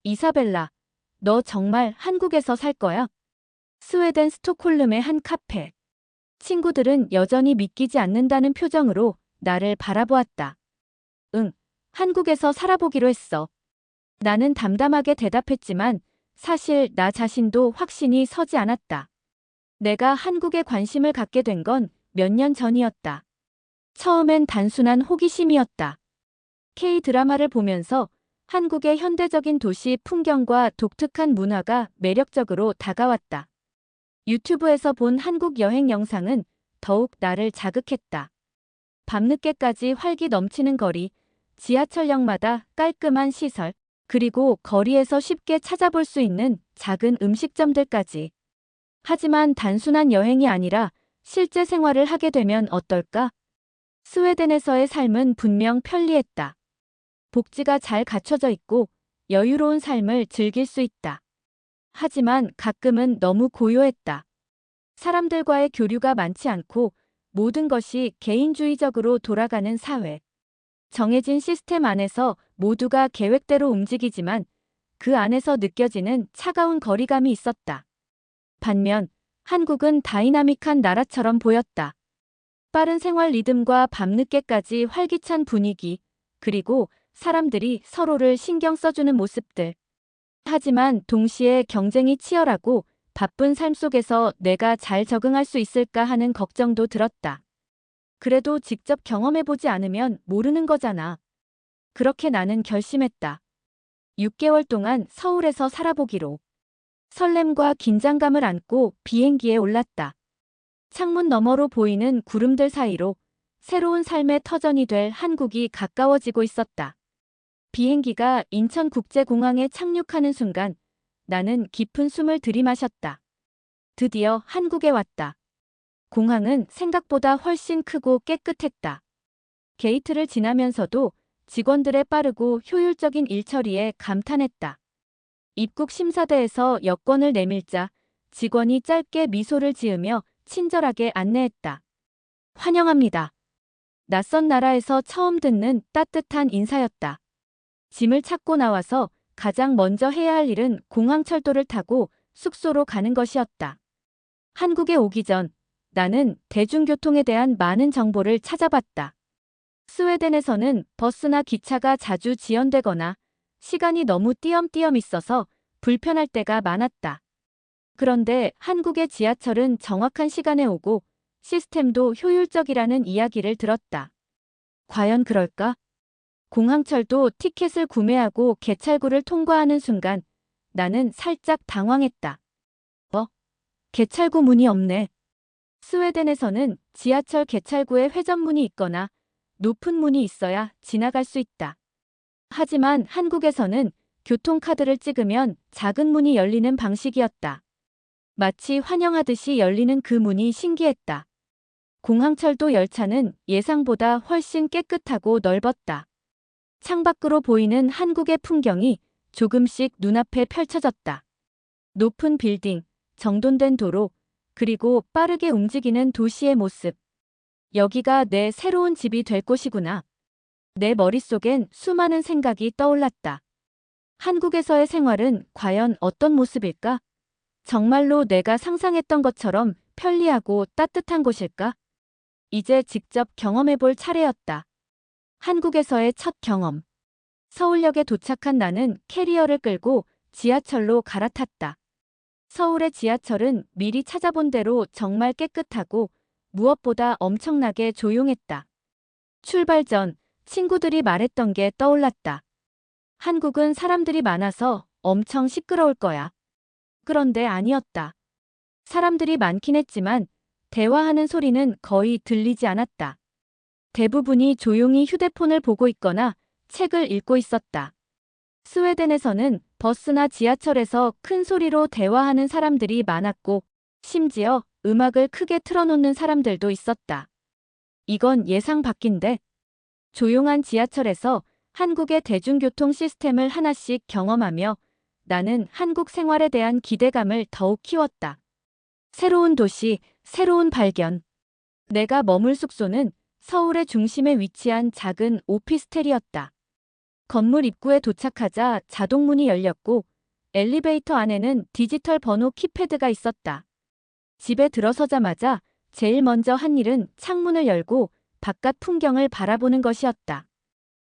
이사벨라, 너 정말 한국에서 살 거야? 스웨덴 스톡홀름의 한 카페. 친구들은 여전히 믿기지 않는다는 표정으로 나를 바라보았다. 응, 한국에서 살아보기로 했어. 나는 담담하게 대답했지만 사실 나 자신도 확신이 서지 않았다. 내가 한국에 관심을 갖게 된 건 몇 년 전이었다. 처음엔 단순한 호기심이었다. K-드라마를 보면서 한국의 현대적인 도시 풍경과 독특한 문화가 매력적으로 다가왔다. 유튜브에서 본 한국 여행 영상은 더욱 나를 자극했다. 밤늦게까지 활기 넘치는 거리, 지하철역마다 깔끔한 시설, 그리고 거리에서 쉽게 찾아볼 수 있는 작은 음식점들까지. 하지만 단순한 여행이 아니라 실제 생활을 하게 되면 어떨까? 스웨덴에서의 삶은 분명 편리했다. 복지가 잘 갖춰져 있고 여유로운 삶을 즐길 수 있다. 하지만 가끔은 너무 고요했다. 사람들과의 교류가 많지 않고 모든 것이 개인주의적으로 돌아가는 사회. 정해진 시스템 안에서 모두가 계획대로 움직이지만 그 안에서 느껴지는 차가운 거리감이 있었다. 반면 한국은 다이나믹한 나라처럼 보였다. 빠른 생활 리듬과 밤늦게까지 활기찬 분위기, 그리고 사람들이 서로를 신경 써주는 모습들. 하지만 동시에 경쟁이 치열하고 바쁜 삶 속에서 내가 잘 적응할 수 있을까 하는 걱정도 들었다. 그래도 직접 경험해보지 않으면 모르는 거잖아. 그렇게 나는 결심했다. 6개월 동안 서울에서 살아보기로. 설렘과 긴장감을 안고 비행기에 올랐다. 창문 너머로 보이는 구름들 사이로 새로운 삶의 터전이 될 한국이 가까워지고 있었다. 비행기가 인천국제공항에 착륙하는 순간 나는 깊은 숨을 들이마셨다. 드디어 한국에 왔다. 공항은 생각보다 훨씬 크고 깨끗했다. 게이트를 지나면서도 직원들의 빠르고 효율적인 일처리에 감탄했다. 입국 심사대에서 여권을 내밀자 직원이 짧게 미소를 지으며 친절하게 안내했다. 환영합니다. 낯선 나라에서 처음 듣는 따뜻한 인사였다. 짐을 찾고 나와서 가장 먼저 해야 할 일은 공항철도를 타고 숙소로 가는 것이었다. 한국에 오기 전 나는 대중교통에 대한 많은 정보를 찾아봤다. 스웨덴에서는 버스나 기차가 자주 지연되거나 시간이 너무 띄엄띄엄 있어서 불편할 때가 많았다. 그런데 한국의 지하철은 정확한 시간에 오고 시스템도 효율적이라는 이야기를 들었다. 과연 그럴까? 공항철도 티켓을 구매하고 개찰구를 통과하는 순간 나는 살짝 당황했다. 개찰구 문이 없네. 스웨덴에서는 지하철 개찰구에 회전문이 있거나 높은 문이 있어야 지나갈 수 있다. 하지만 한국에서는 교통카드를 찍으면 작은 문이 열리는 방식이었다. 마치 환영하듯이 열리는 그 문이 신기했다. 공항철도 열차는 예상보다 훨씬 깨끗하고 넓었다. 창밖으로 보이는 한국의 풍경이 조금씩 눈앞에 펼쳐졌다. 높은 빌딩, 정돈된 도로, 그리고 빠르게 움직이는 도시의 모습. 여기가 내 새로운 집이 될 곳이구나. 내 머릿속엔 수많은 생각이 떠올랐다. 한국에서의 생활은 과연 어떤 모습일까? 정말로 내가 상상했던 것처럼 편리하고 따뜻한 곳일까? 이제 직접 경험해볼 차례였다. 한국에서의 첫 경험. 서울역에 도착한 나는 캐리어를 끌고 지하철로 갈아탔다. 서울의 지하철은 미리 찾아본 대로 정말 깨끗하고 무엇보다 엄청나게 조용했다. 출발 전 친구들이 말했던 게 떠올랐다. 한국은 사람들이 많아서 엄청 시끄러울 거야. 그런데 아니었다. 사람들이 많긴 했지만 대화하는 소리는 거의 들리지 않았다. 대부분이 조용히 휴대폰을 보고 있거나 책을 읽고 있었다. 스웨덴에서는 버스나 지하철에서 큰 소리로 대화하는 사람들이 많았고 심지어 음악을 크게 틀어놓는 사람들도 있었다. 이건 예상 밖인데 조용한 지하철에서 한국의 대중교통 시스템을 하나씩 경험하며 나는 한국 생활에 대한 기대감을 더욱 키웠다. 새로운 도시, 새로운 발견. 내가 머물 숙소는 서울의 중심에 위치한 작은 오피스텔이었다. 건물 입구에 도착하자 자동문이 열렸고 엘리베이터 안에는 디지털 번호 키패드가 있었다. 집에 들어서자마자 제일 먼저 한 일은 창문을 열고 바깥 풍경을 바라보는 것이었다.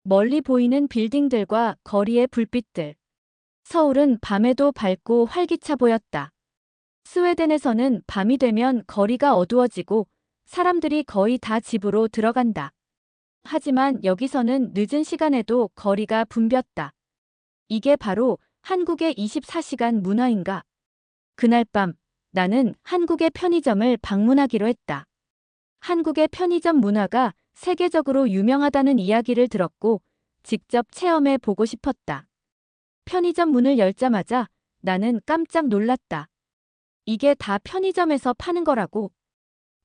멀리 보이는 빌딩들과 거리의 불빛들. 서울은 밤에도 밝고 활기차 보였다. 스웨덴에서는 밤이 되면 거리가 어두워지고 사람들이 거의 다 집으로 들어간다. 하지만 여기서는 늦은 시간에도 거리가 붐볐다. 이게 바로 한국의 24시간 문화인가? 그날 밤 나는 한국의 편의점을 방문하기로 했다. 한국의 편의점 문화가 세계적으로 유명하다는 이야기를 들었고 직접 체험해 보고 싶었다. 편의점 문을 열자마자 나는 깜짝 놀랐다. 이게 다 편의점에서 파는 거라고.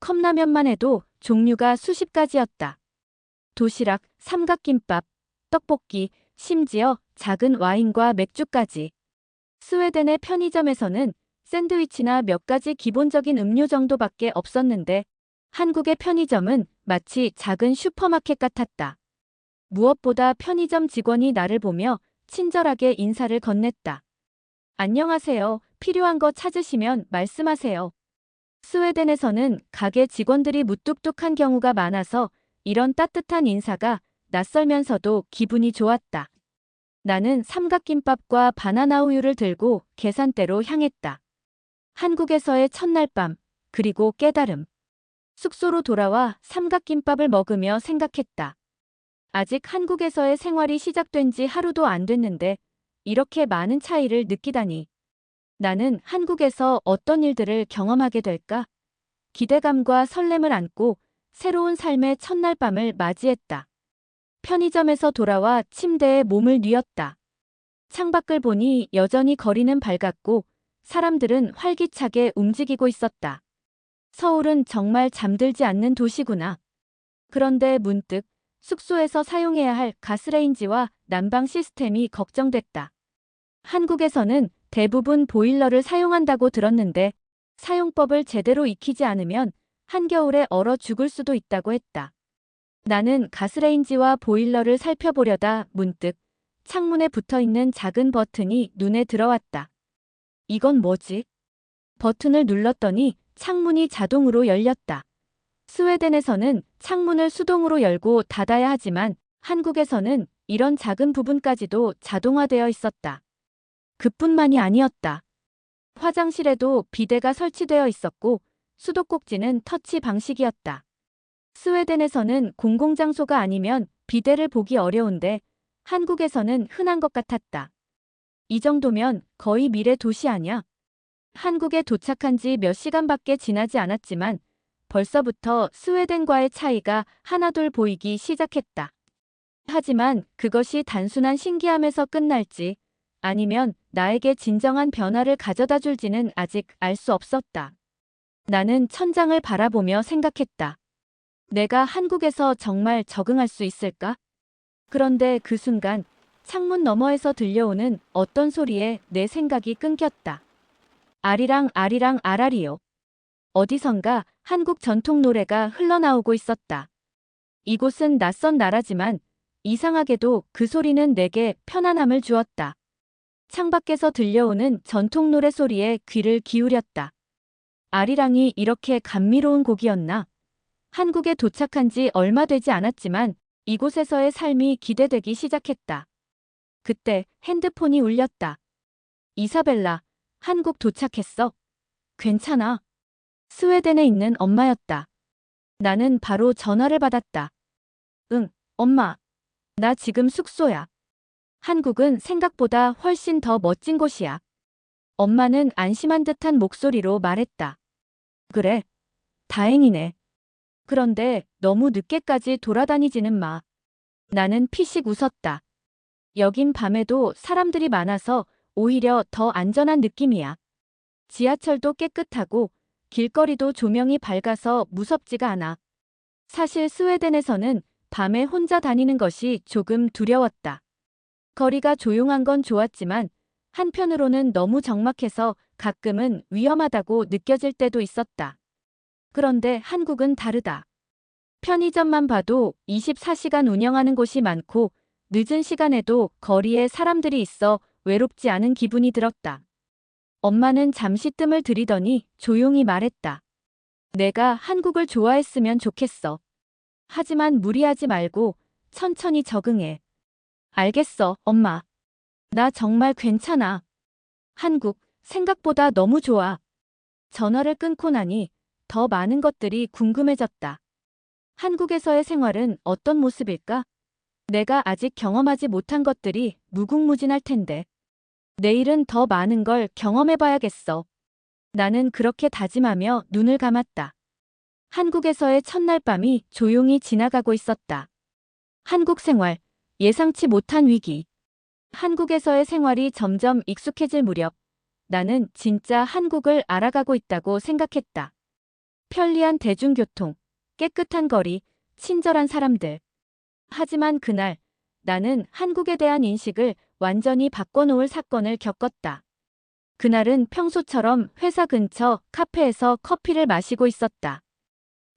컵라면만 해도 종류가 수십 가지였다. 도시락, 삼각김밥, 떡볶이, 심지어 작은 와인과 맥주까지. 스웨덴의 편의점에서는 샌드위치나 몇 가지 기본적인 음료 정도밖에 없었는데 한국의 편의점은 마치 작은 슈퍼마켓 같았다. 무엇보다 편의점 직원이 나를 보며 친절하게 인사를 건넸다. 안녕하세요. 필요한 거 찾으시면 말씀하세요. 스웨덴에서는 가게 직원들이 무뚝뚝한 경우가 많아서 이런 따뜻한 인사가 낯설면서도 기분이 좋았다. 나는 삼각김밥과 바나나 우유를 들고 계산대로 향했다. 한국에서의 첫날 밤, 그리고 깨달음. 숙소로 돌아와 삼각김밥을 먹으며 생각했다. 아직 한국에서의 생활이 시작된 지 하루도 안 됐는데 이렇게 많은 차이를 느끼다니. 나는 한국에서 어떤 일들을 경험하게 될까? 기대감과 설렘을 안고 새로운 삶의 첫날 밤을 맞이했다. 편의점에서 돌아와 침대에 몸을 뉘었다. 창밖을 보니 여전히 거리는 밝았고 사람들은 활기차게 움직이고 있었다. 서울은 정말 잠들지 않는 도시구나. 그런데 문득 숙소에서 사용해야 할 가스레인지와 난방 시스템이 걱정됐다. 한국에서는 대부분 보일러를 사용한다고 들었는데 사용법을 제대로 익히지 않으면 한겨울에 얼어 죽을 수도 있다고 했다. 나는 가스레인지와 보일러를 살펴보려다 문득 창문에 붙어있는 작은 버튼이 눈에 들어왔다. 이건 뭐지? 버튼을 눌렀더니 창문이 자동으로 열렸다. 스웨덴에서는 창문을 수동으로 열고 닫아야 하지만 한국에서는 이런 작은 부분까지도 자동화되어 있었다. 그뿐만이 아니었다. 화장실에도 비데가 설치되어 있었고 수도꼭지는 터치 방식이었다. 스웨덴에서는 공공장소가 아니면 비데를 보기 어려운데 한국에서는 흔한 것 같았다. 이 정도면 거의 미래 도시 아냐? 한국에 도착한 지 몇 시간밖에 지나지 않았지만 벌써부터 스웨덴과의 차이가 하나둘 보이기 시작했다. 하지만 그것이 단순한 신기함에서 끝날지 아니면 나에게 진정한 변화를 가져다 줄지는 아직 알 수 없었다. 나는 천장을 바라보며 생각했다. 내가 한국에서 정말 적응할 수 있을까? 그런데 그 순간 창문 너머에서 들려오는 어떤 소리에 내 생각이 끊겼다. 아리랑 아리랑 아라리요. 어디선가 한국 전통 노래가 흘러나오고 있었다. 이곳은 낯선 나라지만 이상하게도 그 소리는 내게 편안함을 주었다. 창밖에서 들려오는 전통 노래 소리에 귀를 기울였다. 아리랑이 이렇게 감미로운 곡이었나? 한국에 도착한 지 얼마 되지 않았지만 이곳에서의 삶이 기대되기 시작했다. 그때 핸드폰이 울렸다. 이사벨라, 한국 도착했어. 괜찮아. 스웨덴에 있는 엄마였다. 나는 바로 전화를 받았다. 응, 엄마. 나 지금 숙소야. 한국은 생각보다 훨씬 더 멋진 곳이야. 엄마는 안심한 듯한 목소리로 말했다. 그래. 다행이네. 그런데 너무 늦게까지 돌아다니지는 마. 나는 피식 웃었다. 여긴 밤에도 사람들이 많아서 오히려 더 안전한 느낌이야. 지하철도 깨끗하고 길거리도 조명이 밝아서 무섭지가 않아. 사실 스웨덴에서는 밤에 혼자 다니는 것이 조금 두려웠다. 거리가 조용한 건 좋았지만 한편으로는 너무 적막해서 가끔은 위험하다고 느껴질 때도 있었다. 그런데 한국은 다르다. 편의점만 봐도 24시간 운영하는 곳이 많고 늦은 시간에도 거리에 사람들이 있어 외롭지 않은 기분이 들었다. 엄마는 잠시 뜸을 들이더니 조용히 말했다. 내가 한국을 좋아했으면 좋겠어. 하지만 무리하지 말고 천천히 적응해. 알겠어, 엄마. 나 정말 괜찮아. 한국, 생각보다 너무 좋아. 전화를 끊고 나니 더 많은 것들이 궁금해졌다. 한국에서의 생활은 어떤 모습일까? 내가 아직 경험하지 못한 것들이 무궁무진할 텐데. 내일은 더 많은 걸 경험해봐야겠어. 나는 그렇게 다짐하며 눈을 감았다. 한국에서의 첫날 밤이 조용히 지나가고 있었다. 한국 생활, 예상치 못한 위기. 한국에서의 생활이 점점 익숙해질 무렵, 나는 진짜 한국을 알아가고 있다고 생각했다. 편리한 대중교통, 깨끗한 거리, 친절한 사람들. 하지만 그날, 나는 한국에 대한 인식을 완전히 바꿔놓을 사건을 겪었다. 그날은 평소처럼 회사 근처 카페에서 커피를 마시고 있었다.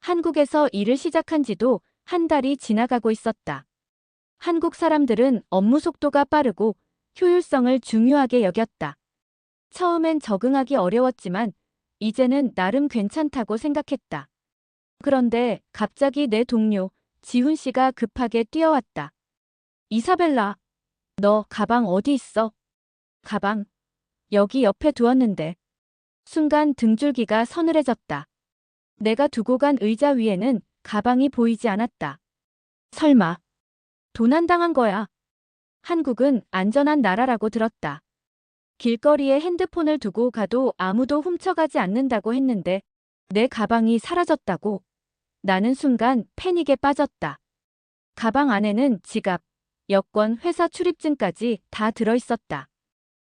한국에서 일을 시작한 지도 한 달이 지나가고 있었다. 한국 사람들은 업무 속도가 빠르고 효율성을 중요하게 여겼다. 처음엔 적응하기 어려웠지만 이제는 나름 괜찮다고 생각했다. 그런데 갑자기 내 동료 지훈 씨가 급하게 뛰어왔다. 이사벨라, 너 가방 어디 있어? 가방, 여기 옆에 두었는데. 순간 등줄기가 서늘해졌다. 내가 두고 간 의자 위에는 가방이 보이지 않았다. 설마, 도난당한 거야. 한국은 안전한 나라라고 들었다. 길거리에 핸드폰을 두고 가도 아무도 훔쳐가지 않는다고 했는데 내 가방이 사라졌다고. 나는 순간 패닉에 빠졌다. 가방 안에는 지갑, 여권, 회사 출입증까지 다 들어있었다.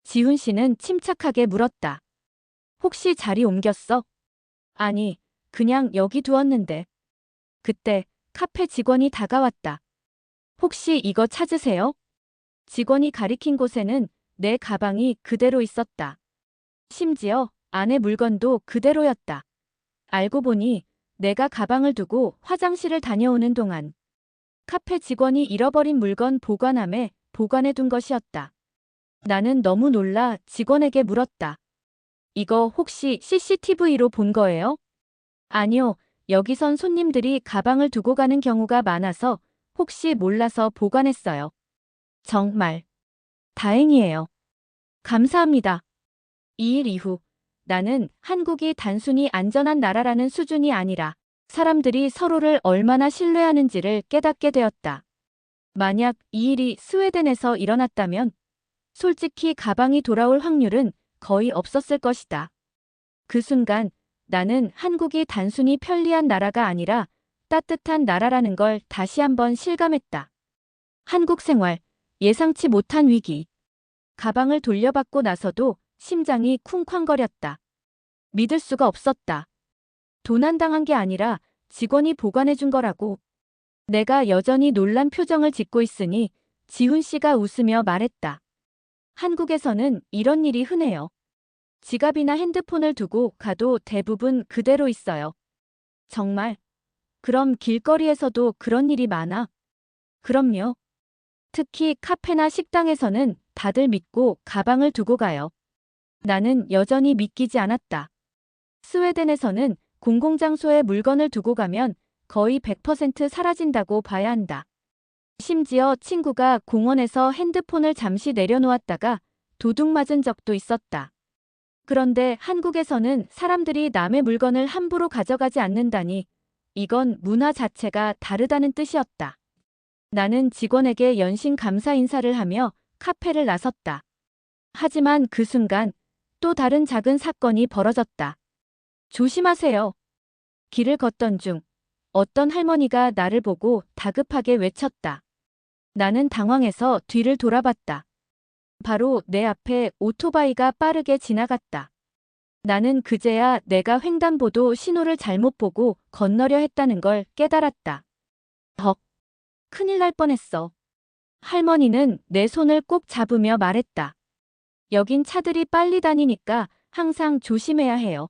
지훈 씨는 침착하게 물었다. 혹시 자리 옮겼어? 아니, 그냥 여기 두었는데. 그때 카페 직원이 다가왔다. 혹시 이거 찾으세요? 직원이 가리킨 곳에는 내 가방이 그대로 있었다. 심지어 안에 물건도 그대로였다. 알고 보니 내가 가방을 두고 화장실을 다녀오는 동안 카페 직원이 잃어버린 물건 보관함에 보관해둔 것이었다. 나는 너무 놀라 직원에게 물었다. 이거 혹시 CCTV로 본 거예요? 아니요, 여기선 손님들이 가방을 두고 가는 경우가 많아서 혹시 몰라서 보관했어요. 정말 다행이에요. 감사합니다. 2일 이후 나는 한국이 단순히 안전한 나라라는 수준이 아니라 사람들이 서로를 얼마나 신뢰하는지를 깨닫게 되었다. 만약 이 일이 스웨덴에서 일어났다면 솔직히 가방이 돌아올 확률은 거의 없었을 것이다. 그 순간 나는 한국이 단순히 편리한 나라가 아니라 따뜻한 나라라는 걸 다시 한번 실감했다. 한국 생활, 예상치 못한 위기. 가방을 돌려받고 나서도 심장이 쿵쾅거렸다. 믿을 수가 없었다. 도난당한 게 아니라 직원이 보관해준 거라고. 내가 여전히 놀란 표정을 짓고 있으니 지훈 씨가 웃으며 말했다. 한국에서는 이런 일이 흔해요. 지갑이나 핸드폰을 두고 가도 대부분 그대로 있어요. 정말? 그럼 길거리에서도 그런 일이 많아? 그럼요. 특히 카페나 식당에서는 다들 믿고 가방을 두고 가요. 나는 여전히 믿기지 않았다. 스웨덴에서는 공공장소에 물건을 두고 가면 거의 100% 사라진다고 봐야 한다. 심지어 친구가 공원에서 핸드폰을 잠시 내려놓았다가 도둑 맞은 적도 있었다. 그런데 한국에서는 사람들이 남의 물건을 함부로 가져가지 않는다니 이건 문화 자체가 다르다는 뜻이었다. 나는 직원에게 연신 감사 인사를 하며 카페를 나섰다. 하지만 그 순간 또 다른 작은 사건이 벌어졌다. 조심하세요. 길을 걷던 중 어떤 할머니가 나를 보고 다급하게 외쳤다. 나는 당황해서 뒤를 돌아봤다. 바로 내 앞에 오토바이가 빠르게 지나갔다. 나는 그제야 내가 횡단보도 신호를 잘못 보고 건너려 했다는 걸 깨달았다. 덕, 큰일 날 뻔했어. 할머니는 내 손을 꼭 잡으며 말했다. 여긴 차들이 빨리 다니니까 항상 조심해야 해요.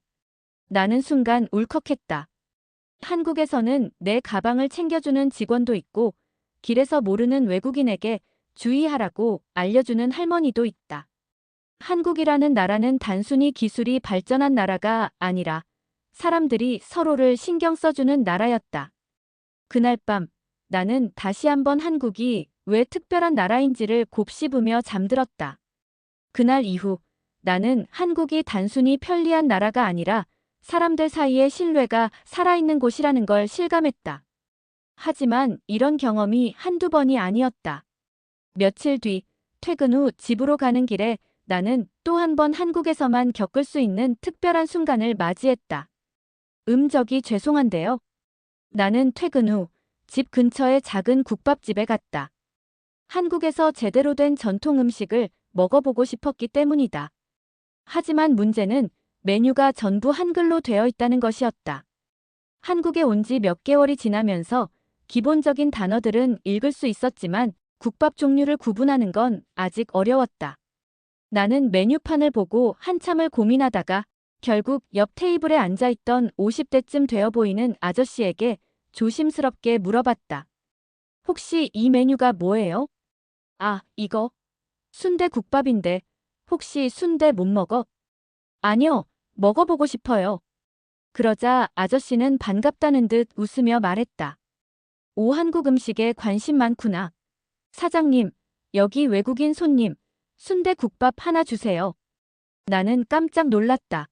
나는 순간 울컥했다. 한국에서는 내 가방을 챙겨주는 직원도 있고 길에서 모르는 외국인에게 주의하라고 알려주는 할머니도 있다. 한국이라는 나라는 단순히 기술이 발전한 나라가 아니라 사람들이 서로를 신경 써주는 나라였다. 그날 밤 나는 다시 한번 한국이 왜 특별한 나라인지를 곱씹으며 잠들었다. 그날 이후 나는 한국이 단순히 편리한 나라가 아니라 사람들 사이의 신뢰가 살아있는 곳이라는 걸 실감했다. 하지만 이런 경험이 한두 번이 아니었다. 며칠 뒤 퇴근 후 집으로 가는 길에 나는 또 한 번 한국에서만 겪을 수 있는 특별한 순간을 맞이했다. 저기 죄송한데요. 나는 퇴근 후 집 근처의 작은 국밥집에 갔다. 한국에서 제대로 된 전통 음식을 먹어보고 싶었기 때문이다. 하지만 문제는 메뉴가 전부 한글로 되어 있다는 것이었다. 한국에 온 지 몇 개월이 지나면서 기본적인 단어들은 읽을 수 있었지만 국밥 종류를 구분하는 건 아직 어려웠다. 나는 메뉴판을 보고 한참을 고민하다가 결국 옆 테이블에 앉아있던 50대쯤 되어 보이는 아저씨에게 조심스럽게 물어봤다. 혹시 이 메뉴가 뭐예요? 아, 이거 순대국밥인데 혹시 순대 못 먹어? 아니요, 먹어보고 싶어요. 그러자 아저씨는 반갑다는 듯 웃으며 말했다. 오, 한국 음식에 관심 많구나. 사장님, 여기 외국인 손님, 순대국밥 하나 주세요. 나는 깜짝 놀랐다.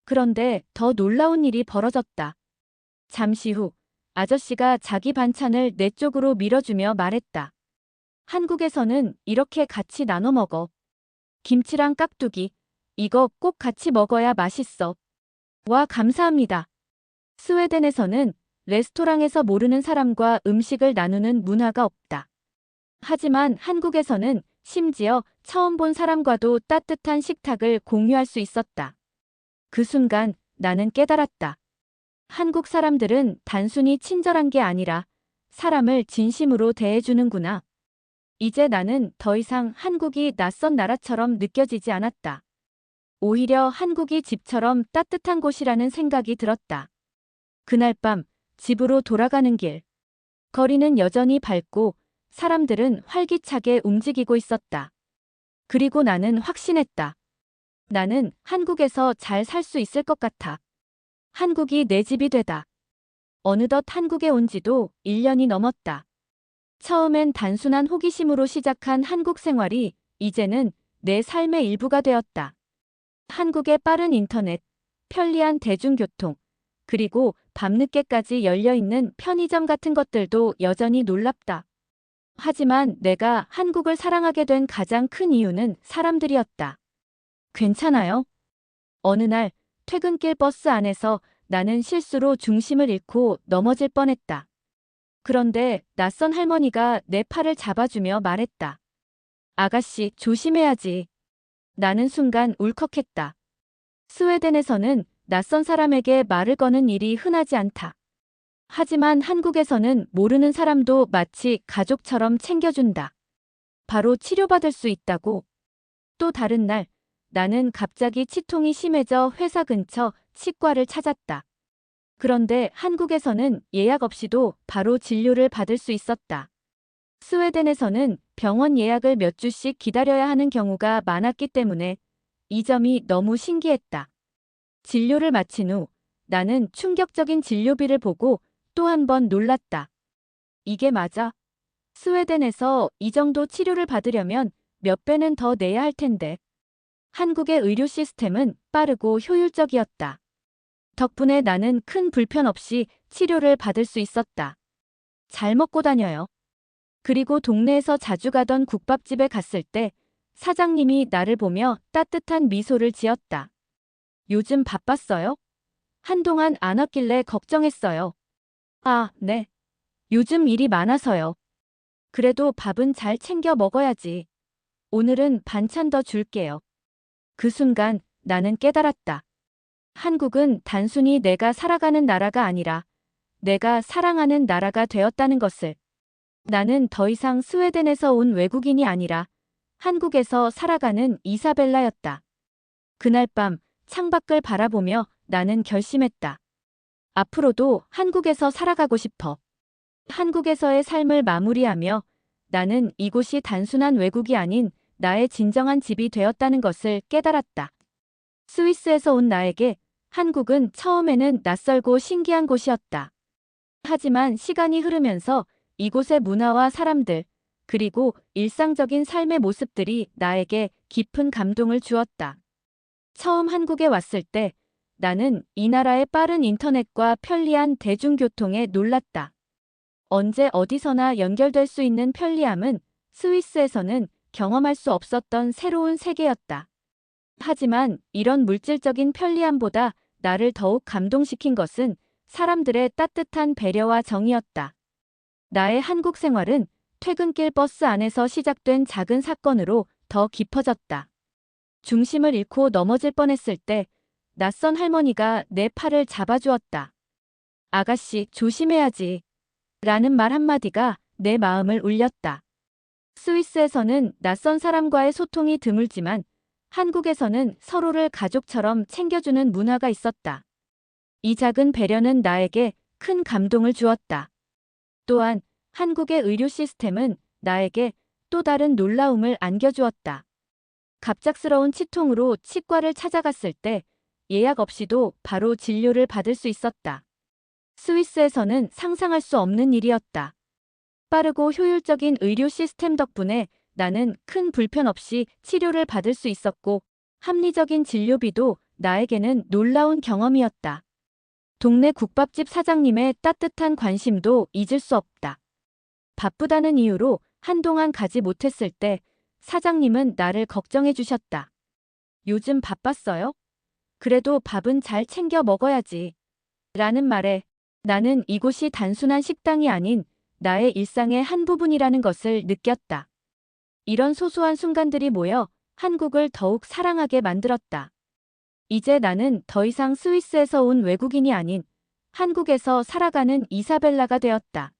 그런데 더 놀라운 일이 벌어졌다. 잠시 후 아저씨가 자기 반찬을 내 쪽으로 밀어주며 말했다. 한국에서는 이렇게 같이 나눠 먹어. 김치랑 깍두기, 이거 꼭 같이 먹어야 맛있어. 와, 감사합니다. 스웨덴에서는 레스토랑에서 모르는 사람과 음식을 나누는 문화가 없다. 하지만 한국에서는 심지어 처음 본 사람과도 따뜻한 식탁을 공유할 수 있었다. 그 순간 나는 깨달았다. 한국 사람들은 단순히 친절한 게 아니라 사람을 진심으로 대해주는구나. 이제 나는 더 이상 한국이 낯선 나라처럼 느껴지지 않았다. 오히려 한국이 집처럼 따뜻한 곳이라는 생각이 들었다. 그날 밤 집으로 돌아가는 길. 거리는 여전히 밝고 사람들은 활기차게 움직이고 있었다. 그리고 나는 확신했다. 나는 한국에서 잘 살 수 있을 것 같아. 한국이 내 집이 되다. 어느덧 한국에 온 지도 1년이 넘었다. 처음엔 단순한 호기심으로 시작한 한국 생활이 이제는 내 삶의 일부가 되었다. 한국의 빠른 인터넷, 편리한 대중교통, 그리고 밤늦게까지 열려있는 편의점 같은 것들도 여전히 놀랍다. 하지만 내가 한국을 사랑하게 된 가장 큰 이유는 사람들이었다. 괜찮아요? 어느 날 퇴근길 버스 안에서 나는 실수로 중심을 잃고 넘어질 뻔했다. 그런데 낯선 할머니가 내 팔을 잡아주며 말했다. 아가씨, 조심해야지. 나는 순간 울컥했다. 스웨덴에서는 낯선 사람에게 말을 거는 일이 흔하지 않다. 하지만 한국에서는 모르는 사람도 마치 가족처럼 챙겨준다. 바로 치료받을 수 있다고. 또 다른 날, 나는 갑자기 치통이 심해져 회사 근처 치과를 찾았다. 그런데 한국에서는 예약 없이도 바로 진료를 받을 수 있었다. 스웨덴에서는 병원 예약을 몇 주씩 기다려야 하는 경우가 많았기 때문에 이 점이 너무 신기했다. 진료를 마친 후 나는 충격적인 진료비를 보고 또 한 번 놀랐다. 이게 맞아? 스웨덴에서 이 정도 치료를 받으려면 몇 배는 더 내야 할 텐데. 한국의 의료 시스템은 빠르고 효율적이었다. 덕분에 나는 큰 불편 없이 치료를 받을 수 있었다. 잘 먹고 다녀요. 그리고 동네에서 자주 가던 국밥집에 갔을 때 사장님이 나를 보며 따뜻한 미소를 지었다. 요즘 바빴어요? 한동안 안 왔길래 걱정했어요. 아, 네. 요즘 일이 많아서요. 그래도 밥은 잘 챙겨 먹어야지. 오늘은 반찬 더 줄게요. 그 순간 나는 깨달았다. 한국은 단순히 내가 살아가는 나라가 아니라 내가 사랑하는 나라가 되었다는 것을. 나는 더 이상 스웨덴에서 온 외국인이 아니라 한국에서 살아가는 이사벨라였다. 그날 밤 창밖을 바라보며 나는 결심했다. 앞으로도 한국에서 살아가고 싶어. 한국에서의 삶을 마무리하며 나는 이곳이 단순한 외국이 아닌 나의 진정한 집이 되었다는 것을 깨달았다. 스위스에서 온 나에게 한국은 처음에는 낯설고 신기한 곳이었다. 하지만 시간이 흐르면서 이곳의 문화와 사람들, 그리고 일상적인 삶의 모습들이 나에게 깊은 감동을 주었다. 처음 한국에 왔을 때 나는 이 나라의 빠른 인터넷과 편리한 대중교통에 놀랐다. 언제 어디서나 연결될 수 있는 편리함은 스위스에서는 경험할 수 없었던 새로운 세계였다. 하지만 이런 물질적인 편리함보다 나를 더욱 감동시킨 것은 사람들의 따뜻한 배려와 정이었다. 나의 한국 생활은 퇴근길 버스 안에서 시작된 작은 사건으로 더 깊어졌다. 중심을 잃고 넘어질 뻔했을 때 낯선 할머니가 내 팔을 잡아주었다. 아가씨, 조심해야지. 라는 말 한마디가 내 마음을 울렸다. 스위스에서는 낯선 사람과의 소통이 드물지만 한국에서는 서로를 가족처럼 챙겨주는 문화가 있었다. 이 작은 배려는 나에게 큰 감동을 주었다. 또한 한국의 의료 시스템은 나에게 또 다른 놀라움을 안겨주었다. 갑작스러운 치통으로 치과를 찾아갔을 때 예약 없이도 바로 진료를 받을 수 있었다. 스위스에서는 상상할 수 없는 일이었다. 빠르고 효율적인 의료 시스템 덕분에 나는 큰 불편 없이 치료를 받을 수 있었고 합리적인 진료비도 나에게는 놀라운 경험이었다. 동네 국밥집 사장님의 따뜻한 관심도 잊을 수 없다. 바쁘다는 이유로 한동안 가지 못했을 때 사장님은 나를 걱정해 주셨다. 요즘 바빴어요? 그래도 밥은 잘 챙겨 먹어야지. 라는 말에 나는 이곳이 단순한 식당이 아닌 나의 일상의 한 부분이라는 것을 느꼈다. 이런 소소한 순간들이 모여 한국을 더욱 사랑하게 만들었다. 이제 나는 더 이상 스위스에서 온 외국인이 아닌 한국에서 살아가는 이사벨라가 되었다.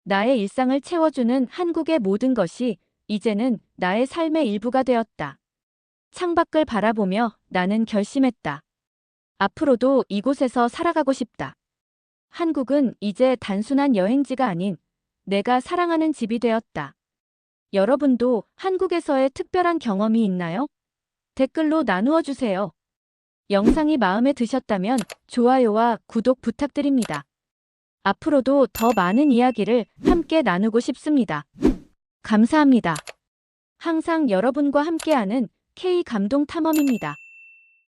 나의 일상을 채워주는 한국의 모든 것이 이제는 나의 삶의 일부가 되었다. 창밖을 바라보며 나는 결심했다. 앞으로도 이곳에서 살아가고 싶다. 한국은 이제 단순한 여행지가 아닌 내가 사랑하는 집이 되었다. 여러분도 한국에서의 특별한 경험이 있나요? 댓글로 나누어 주세요. 영상이 마음에 드셨다면 좋아요와 구독 부탁드립니다. 앞으로도 더 많은 이야기를 함께 나누고 싶습니다. 감사합니다. 항상 여러분과 함께하는 K 감동 탐험입니다.